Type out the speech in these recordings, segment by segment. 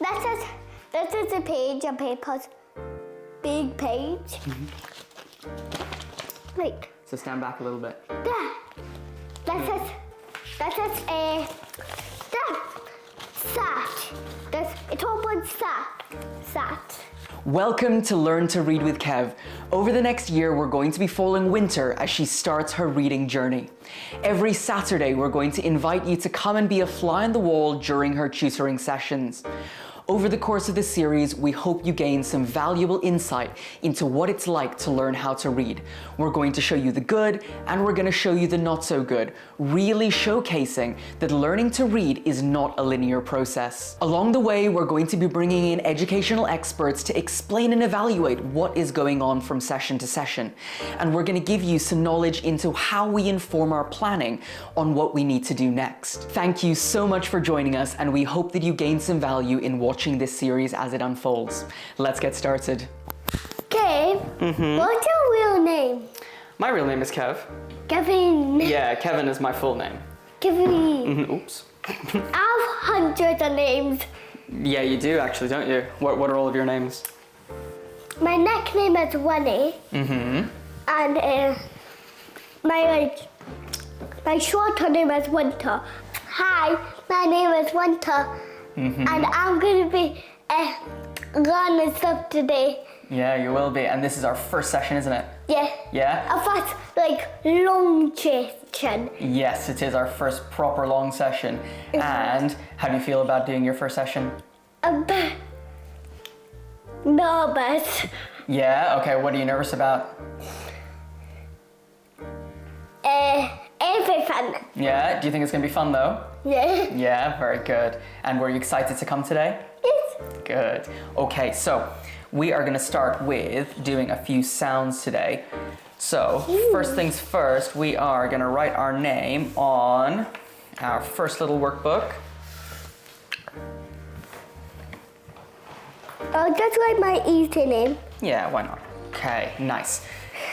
This is a page of paper. Big page. Right. So stand back a little bit. There. That is a sat. It opens sat. Welcome to Learn to Read with Kev. Over the next year, we're going to be following Wynter as she starts her reading journey. Every Saturday, we're going to invite you to come and be a fly on the wall during her tutoring sessions. Over the course of this series, we hope you gain some valuable insight into what it's like to learn how to read. We're going to show you the good and we're going to show you the not so good, really showcasing that learning to read is not a linear process. Along the way, we're going to be bringing in educational experts to explain and evaluate what is going on from session to session. And we're going to give you some knowledge into how we inform our planning on what we need to do next. Thank you so much for joining us, and we hope that you gain some value in watching this series as it unfolds. Let's get started. Kev, what's your real name? My real name is Kev. Kevin. Yeah, Kevin is my full name. Kevin. Oops. I have hundreds of names. Yeah, you do actually, don't you? What are all of your names? My nickname is Winnie. And my shorter name is Wynter. Hi, my name is Wynter. And I'm going to be learning stuff today. Yeah, you will be. And this is our first session, isn't it? Yeah. Yeah? A first, long session. Yes, it is our first proper long session. And how do you feel about doing your first session? A bit nervous. Yeah? Okay, what are you nervous about? Everything. Yeah? Do you think it's going to be fun though? Yeah. Yeah, very good. And were you excited to come today? Yes. Good. Okay, so we are going to start with doing a few sounds today. So first things first, we are going to write our name on our first little workbook. I'll just write my easy name. Yeah, why not? Okay, nice.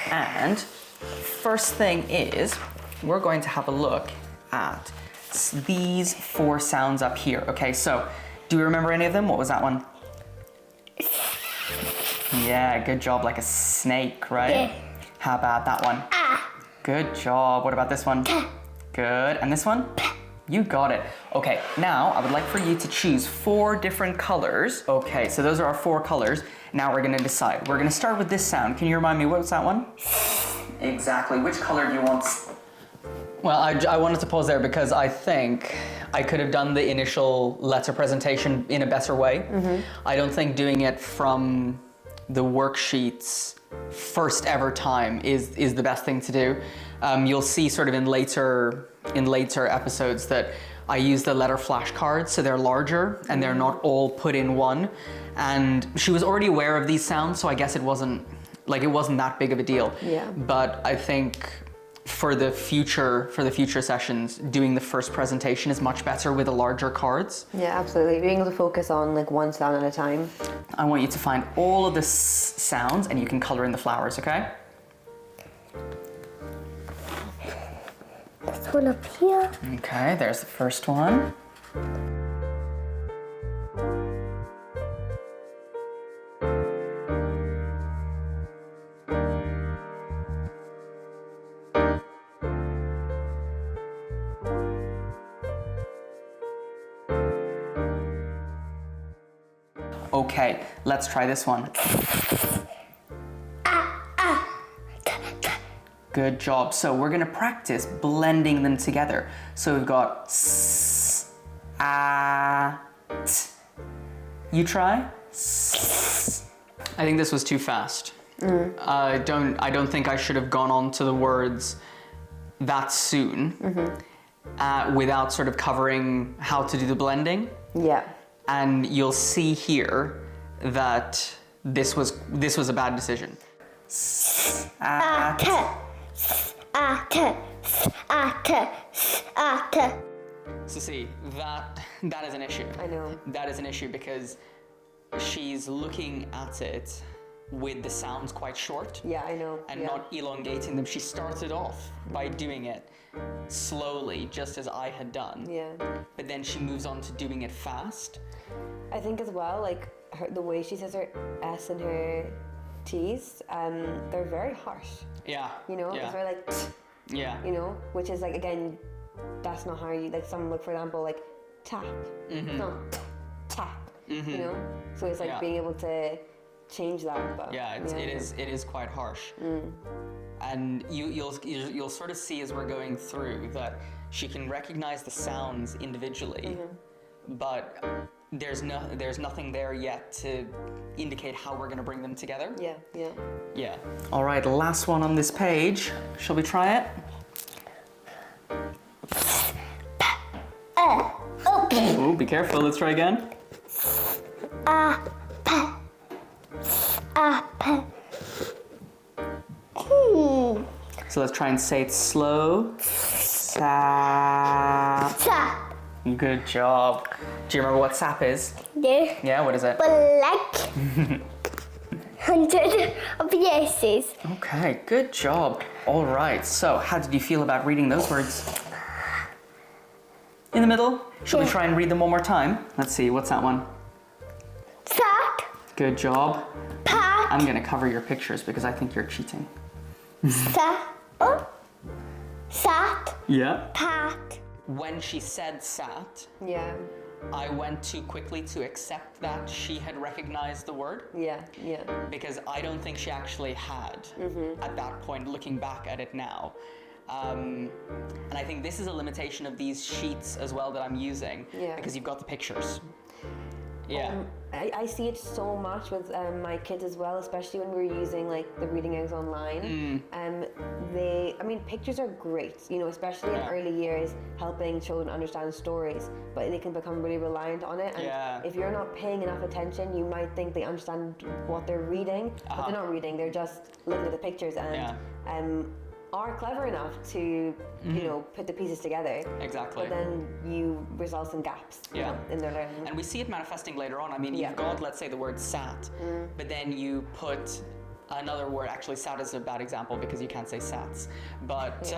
And first thing is, we're going to have a look at these 4 sounds up here. Okay, so do you remember any of them? What was that one? Yeah, good job, like a snake, right? Yeah. How about that one? Ah. Good job. What about this one? Good. And this one? You got it. Okay, now I would like for you to choose 4 different colors. Okay, so those are our 4 colors. Now we're gonna decide. We're gonna start with this sound. Can you remind me, what was that one? Exactly, which color do you want? Well, I wanted to pause there because I think I could have done the initial letter presentation in a better way. I don't think doing it from the worksheets first ever time is the best thing to do. You'll see sort of in later episodes that I use the letter flashcards, so they're larger and they're not all put in one. And she was already aware of these sounds, so I guess it wasn't that big of a deal. Yeah. But I think for the future sessions, doing the first presentation is much better with the larger cards. Yeah, absolutely. Being able to focus on one sound at a time. I want you to find all of the sounds and you can color in the flowers, okay? This one up here. Okay, there's the first one. Okay, let's try this one. Good job. So we're gonna practice blending them together. So we've got s, a, t. You try? S. I think this was too fast. I don't think I should have gone on to the words that soon without sort of covering how to do the blending. Yeah. And you'll see here that this was a bad decision. So see, that is an issue. I know. That is an issue because she's looking at it with the sounds quite short. Yeah, I know. And yeah. not elongating them. She started off by doing it slowly, just as I had done. Yeah. But then she moves on to doing it fast. I think as well, like the way she says her S and her T's, they're very harsh. Yeah. You know, Yeah. it's very like, Yeah. you know, which is like, again, that's not how you, like someone, like for example, like tap. It's not tap, you know? So it's like Yeah. being able to change that. But, Yeah, it is quite harsh. And you'll sort of see as we're going through that she can recognize the sounds individually, but there's nothing there yet to indicate how we're going to bring them together. Yeah, yeah. Yeah. All right, last one on this page. Shall we try it? Okay. Oh, be careful. Let's try again. So let's try and say it slow. Sap. Sap. Good job. Do you remember what sap is? There. Yeah, what is it? Black. Hundred of yeses. Okay, good job. All right, so how did you feel about reading those words? In the middle? Shall we Yeah. try and read them one more time? Let's see, what's that one? Sat. Good job. Pat. I'm gonna cover your pictures because I think you're cheating. Sat. Oh. Sat. Yeah. Pat. When she said sat, Yeah, I went too quickly to accept that she had recognized the word yeah, yeah. because I don't think she actually had at that point, looking back at it now. And I think this is a limitation of these sheets as well that I'm using Yeah. because you've got the pictures. Yeah. I see it so much with my kids as well, especially when we're using like the reading aids online. Pictures are great, you know, especially in Yeah. early years, helping children understand stories, but they can become really reliant on it. And Yeah. if you're not paying enough attention, you might think they understand what they're reading, but they're not reading, they're just looking at the pictures and are clever enough to, you know, put the pieces together. Exactly. But then you result in gaps you Yeah. know, in their learning. And we see it manifesting later on. I mean, Yeah. you've got, let's say, the word sat, but then you put another word. Actually, sat is a bad example because you can't say sats. But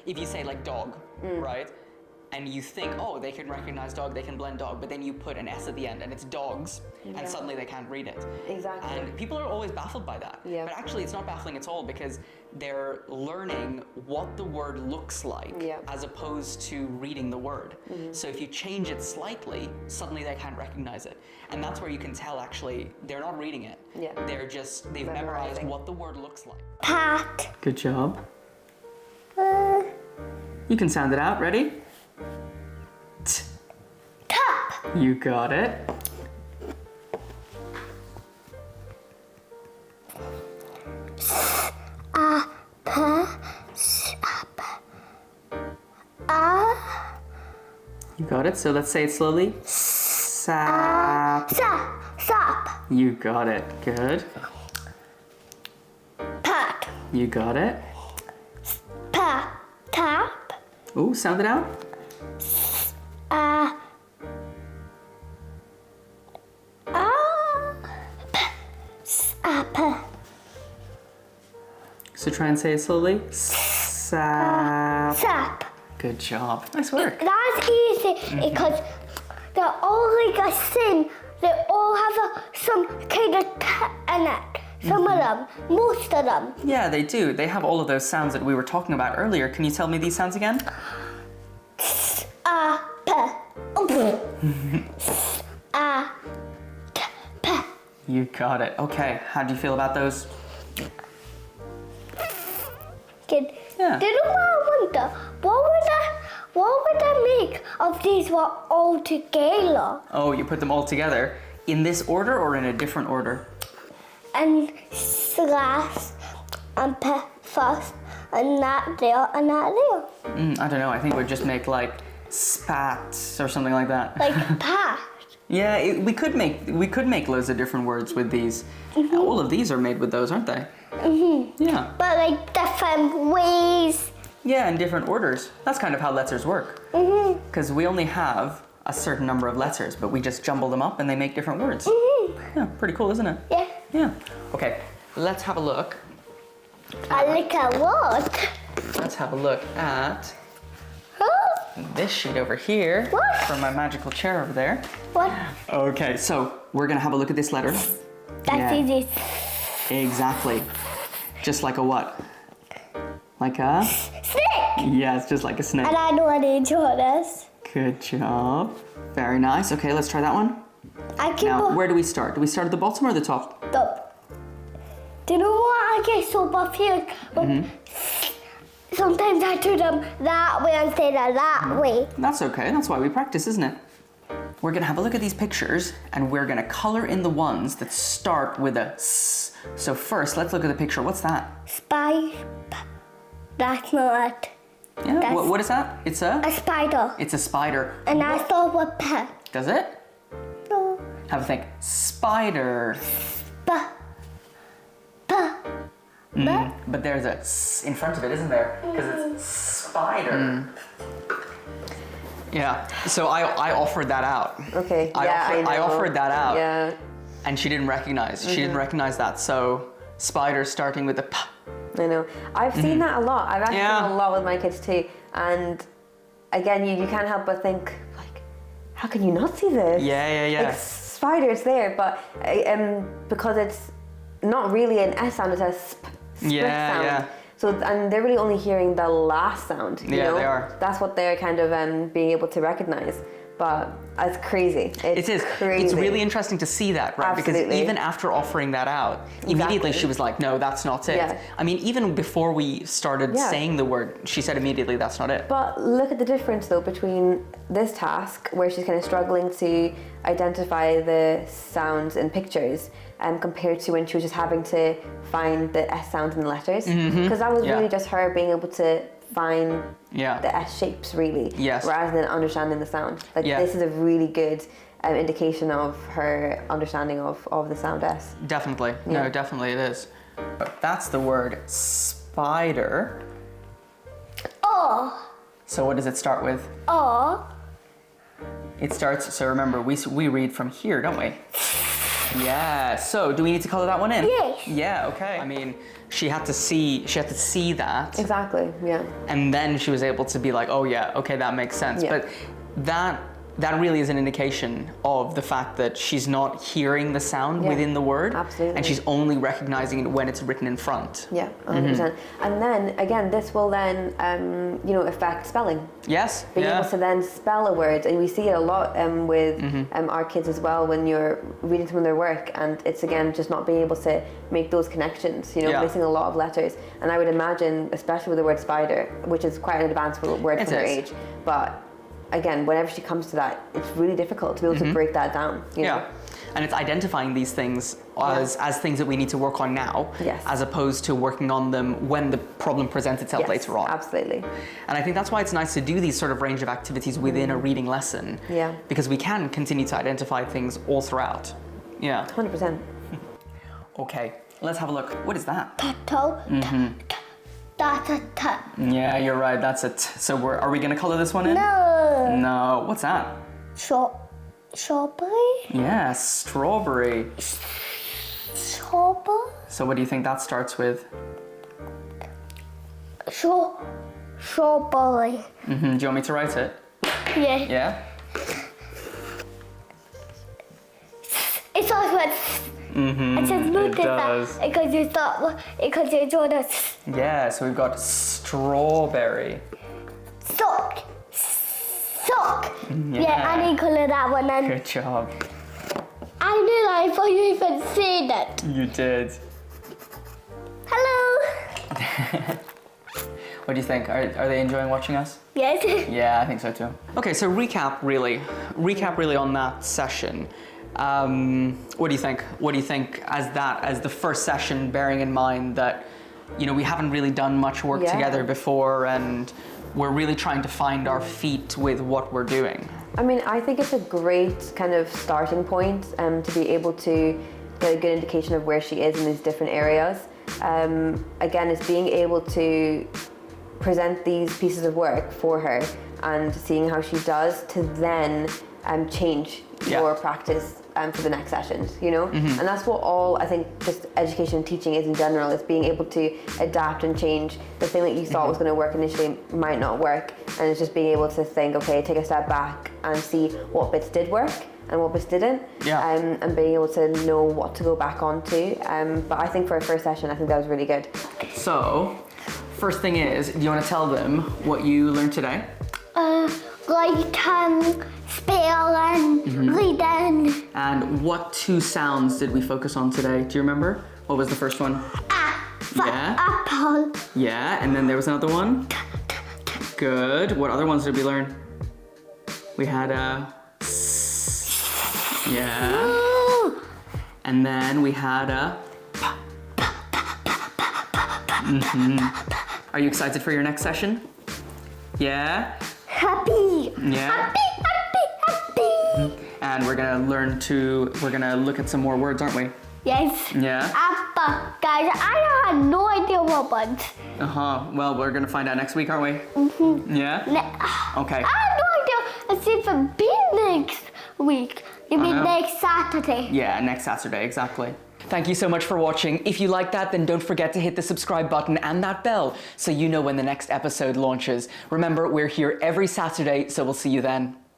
if you say like dog, right? And you think, oh, they can recognize dog, they can blend dog, but then you put an S at the end and it's dogs, and suddenly they can't read it. Exactly. And people are always baffled by that. Yeah. But actually, it's not baffling at all because they're learning what the word looks like as opposed to reading the word. So if you change it slightly, suddenly they can't recognize it. And that's where you can tell actually they're not reading it. Yeah. They've memorized Memorizing. what the word looks like. Pat. Good job. You can sound it out. Ready? T. Cup. You got it. You got it. So let's say it slowly. Sap. Sap. Sap. You got it. Good. Pat. You got it. Pa. Tap. Ooh, sound it out. Sap. So try and say it slowly. Sap. Sap. Good job. Nice work. That's easy because they're all like a sin. They all have some kind of t in it. Some of them, most of them. Yeah, they do. They have all of those sounds that we were talking about earlier. Can you tell me these sounds again? You got it. Okay, how do you feel about those? Good. Yeah. Did I wonder what would I make of these were all together? Oh, you put them all together in this order or in a different order? And last and first and that there and that there. I don't know. I think we'd just make like spats or something like that. Like pat. Yeah, we could make loads of different words with these. All of these are made with those, aren't they? Yeah. But like different ways. Yeah, in different orders. That's kind of how letters work. Because we only have a certain number of letters, but we just jumble them up and they make different words. Yeah, pretty cool, isn't it? Yeah. Yeah. Okay, let's have a look. I look at what? Let's have a look at Huh? this sheet over here. What? From my magical chair over there. What? Okay, so we're gonna have a look at this letter. That's easy. Exactly. Just like a what? Like a? Snake! Yeah, it's just like a snake. And I know what age it is. Good job. Very nice. Okay, let's try that one. I keep Now, where do we start? Do we start at the bottom or the top? up. Do you know what? I get so confused. Sometimes I do them that way instead of that way. That's okay. That's why we practice, isn't it? We're gonna have a look at these pictures and we're gonna color in the ones that start with a S. So first, let's look at the picture. What's that? Spy. That's not it. Yeah. That's- What is that? It's a? A spider. It's a spider. And I thought with P. Does it? No. Have a think. Spider. P. P. But there's a S in front of it, isn't there? Because it's spider. Yeah. So I offered that out. Okay. I know. offered that out. Yeah. And she didn't recognize. She didn't recognize that. So spider starting with the P. I know. I've seen that a lot. I've actually Yeah. seen a lot with my kids too. And again, you can't help but think, like, how can you not see this? Yeah. Like, spider's there, but because it's not really an S sound, it's a split sound. Yeah. So, and they're really only hearing the last sound. You know? They are. That's what they're kind of being able to recognize. But it's crazy. It is. Crazy. It's really interesting to see that, right? Absolutely. Because even after offering that out, immediately Exactly. she was like, no, that's not it. Yeah. I mean, even before we started Yeah. saying the word, she said immediately, that's not it. But look at the difference though between this task where she's kind of struggling to identify the sounds in pictures compared to when she was just having to find the S sounds in the letters. Because that was Yeah. really just her being able to find Yeah. the S shapes really, Yes. rather than understanding the sound. Like Yeah. this is a really good indication of her understanding of the sound S. Definitely. Yeah. No, definitely it is. But that's the word spider. Oh. So what does it start with? Oh. It starts, so remember, we read from here, don't we? Yeah, so do we need to color that one in? Yes. Yeah, okay. I mean, she had to see that. Exactly, yeah. And then she was able to be like, oh yeah, okay, that makes sense. Yeah. But that really is an indication of the fact that she's not hearing the sound Yeah, within the word. absolutely. And she's only recognizing it when it's written in front. Yeah, 100%. And then again, this will then affect spelling. Yes, Being yeah. able to then spell a word, and we see it a lot with our kids as well when you're reading some of their work, and it's again just not being able to make those connections, Yeah. missing a lot of letters. And I would imagine, especially with the word spider, which is quite an advanced word It for their is. age, but again, whenever she comes to that, it's really difficult to be able to break that down. You know? Yeah. And it's identifying these things as things that we need to work on now, Yes. as opposed to working on them when the problem presents itself Yes, later on. absolutely. And I think that's why it's nice to do these sort of range of activities within a reading lesson. Yeah. Because we can continue to identify things all throughout. Yeah. 100%. Okay, let's have a look. What is that? Tato. That's a T. Yeah, you're right. That's it. So are we gonna color this one in? No. No. What's that? Strawberry? Yeah, strawberry. Strawberry? So what do you think that starts with? Strawberry. Do you want me to write it? Yeah. Yeah. It starts with. It says look at does. that because you draw the Yeah. So we've got strawberry. sock. Yeah, I didn't color that one. And Good job. I knew that before you even said it. You did. Hello. What do you think? Are they enjoying watching us? Yes. Yeah, I think so too. Okay, so recap really on that session. What do you think? What do you think as the first session, bearing in mind that, we haven't really done much work Yeah. together before and we're really trying to find our feet with what we're doing. I mean, I think it's a great kind of starting point to be able to get a good indication of where she is in these different areas. Again, it's being able to present these pieces of work for her and seeing how she does to then change more practice for the next sessions, you know? And that's what all, I think, just education and teaching is in general, is being able to adapt and change. The thing that you thought was going to work initially might not work, and it's just being able to think, okay, take a step back and see what bits did work and what bits didn't, and being able to know what to go back onto. But I think for a first session, I think that was really good. So, first thing is, do you want to tell them what you learned today? Spell and reading. And what 2 sounds did we focus on today? Do you remember? What was the first one? Apple. Yeah, and then there was another one? Good. What other ones did we learn? We had a... Yeah. And then we had a... Are you excited for your next session? Yeah? Happy. Yeah? Happy. And we're gonna look at some more words, aren't we? Yes. Yeah? Apple. Guys, I have no idea what ones. Well, we're gonna find out next week, aren't we? Yeah? Okay. I have no idea. Let's see if it'll be next week. You mean next Saturday? Yeah, next Saturday, exactly. Thank you so much for watching. If you like that, then don't forget to hit the subscribe button and that bell so you know when the next episode launches. Remember, we're here every Saturday, so we'll see you then.